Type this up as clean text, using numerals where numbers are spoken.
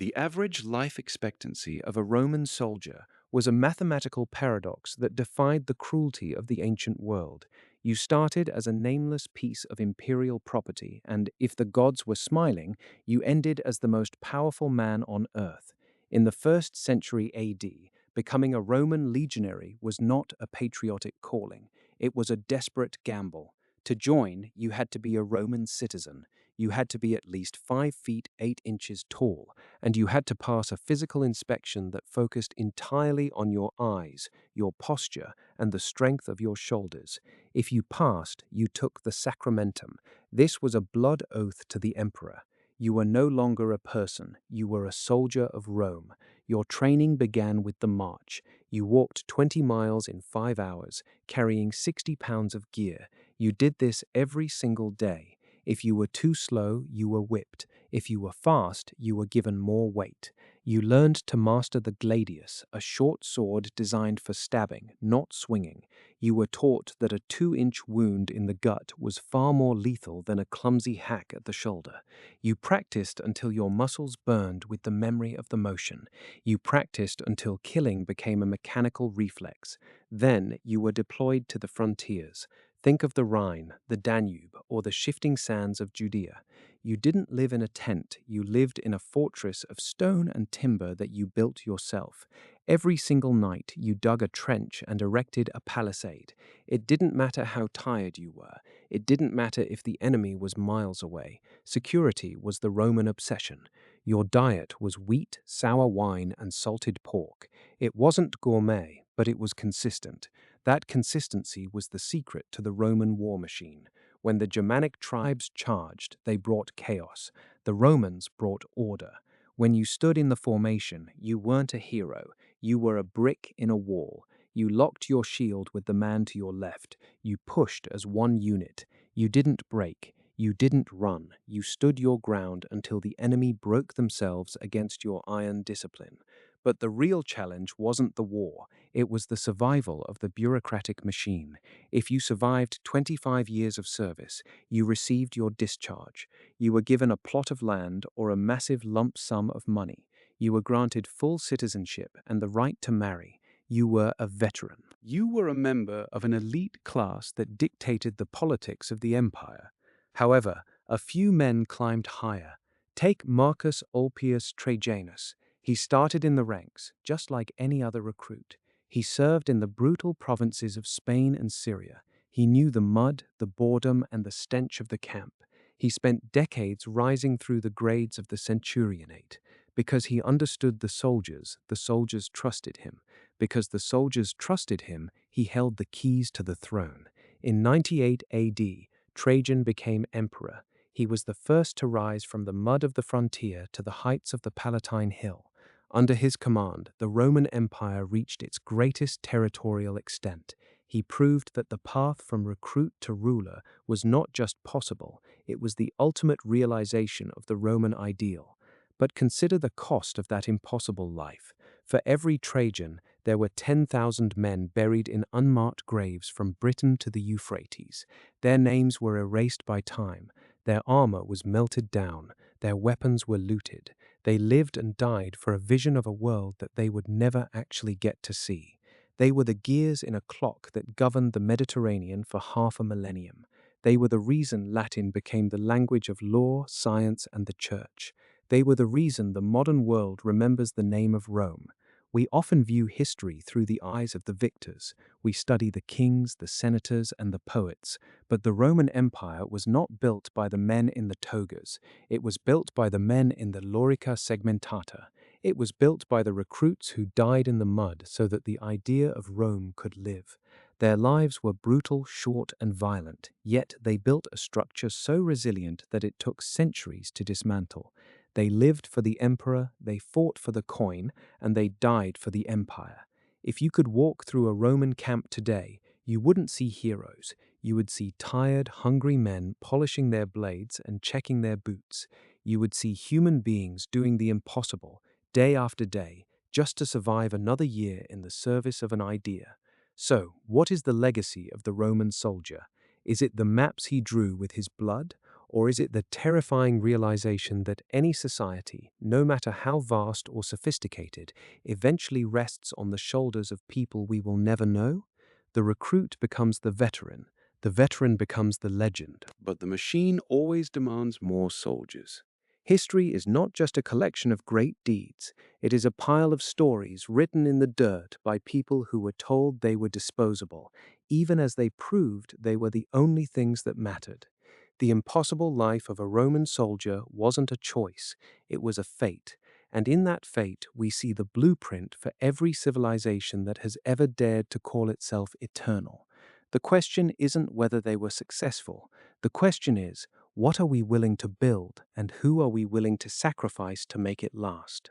The average life expectancy of a Roman soldier was a mathematical paradox that defied the cruelty of the ancient world. You started as a nameless piece of imperial property, and if the gods were smiling, you ended as the most powerful man on earth. In the 1st century AD, becoming a Roman legionary was not a patriotic calling, it was a desperate gamble. To join, you had to be a Roman citizen. You had to be at least 5 feet 8 inches tall, and you had to pass a physical inspection that focused entirely on your eyes, your posture, and the strength of your shoulders. If you passed, you took the sacramentum. This was a blood oath to the emperor. You were no longer a person, you were a soldier of Rome. Your training began with the march. You walked 20 miles in 5 hours, carrying 60 pounds of gear. You did this every single day. If you were too slow, you were whipped. If you were fast, you were given more weight. You learned to master the gladius, a short sword designed for stabbing, not swinging. You were taught that a 2-inch wound in the gut was far more lethal than a clumsy hack at the shoulder. You practiced until your muscles burned with the memory of the motion. You practiced until killing became a mechanical reflex. Then you were deployed to the frontiers. Think of the Rhine, the Danube, or the shifting sands of Judea. You didn't live in a tent, you lived in a fortress of stone and timber that you built yourself. Every single night you dug a trench and erected a palisade. It didn't matter how tired you were. It didn't matter if the enemy was miles away. Security was the Roman obsession. Your diet was wheat, sour wine, and salted pork. It wasn't gourmet, but it was consistent. That consistency was the secret to the Roman war machine. When the Germanic tribes charged, they brought chaos. The Romans brought order. When you stood in the formation, you weren't a hero. You were a brick in a wall. You locked your shield with the man to your left. You pushed as one unit. You didn't break. You didn't run. You stood your ground until the enemy broke themselves against your iron discipline. But the real challenge wasn't the war. It was the survival of the bureaucratic machine. If you survived 25 years of service, you received your discharge. You were given a plot of land or a massive lump sum of money. You were granted full citizenship and the right to marry. You were a veteran. You were a member of an elite class that dictated the politics of the empire. However, a few men climbed higher. Take Marcus Ulpius Trajanus. He started in the ranks, just like any other recruit. He served in the brutal provinces of Spain and Syria. He knew the mud, the boredom, and the stench of the camp. He spent decades rising through the grades of the centurionate. Because he understood the soldiers trusted him. Because the soldiers trusted him, he held the keys to the throne. In 98 AD, Trajan became emperor. He was the first to rise from the mud of the frontier to the heights of the Palatine Hill. Under his command, the Roman Empire reached its greatest territorial extent. He proved that the path from recruit to ruler was not just possible, it was the ultimate realization of the Roman ideal. But consider the cost of that impossible life. For every Trajan, there were 10,000 men buried in unmarked graves from Britain to the Euphrates. Their names were erased by time. Their armor was melted down. Their weapons were looted. They lived and died for a vision of a world that they would never actually get to see. They were the gears in a clock that governed the Mediterranean for half a millennium. They were the reason Latin became the language of law, science, and the church. They were the reason the modern world remembers the name of Rome. We often view history through the eyes of the victors. We study the kings, the senators, and the poets. But the Roman Empire was not built by the men in the togas. It was built by the men in the Lorica Segmentata. It was built by the recruits who died in the mud so that the idea of Rome could live. Their lives were brutal, short, and violent, yet they built a structure so resilient that it took centuries to dismantle. They lived for the emperor, they fought for the coin, and they died for the empire. If you could walk through a Roman camp today, you wouldn't see heroes. You would see tired, hungry men polishing their blades and checking their boots. You would see human beings doing the impossible, day after day, just to survive another year in the service of an idea. So, what is the legacy of the Roman soldier? Is it the maps he drew with his blood? Or is it the terrifying realization that any society, no matter how vast or sophisticated, eventually rests on the shoulders of people we will never know? The recruit becomes the veteran becomes the legend, but the machine always demands more soldiers. History is not just a collection of great deeds, it is a pile of stories written in the dirt by people who were told they were disposable, even as they proved they were the only things that mattered. The impossible life of a Roman soldier wasn't a choice, it was a fate, and in that fate we see the blueprint for every civilization that has ever dared to call itself eternal. The question isn't whether they were successful, the question is, what are we willing to build, and who are we willing to sacrifice to make it last?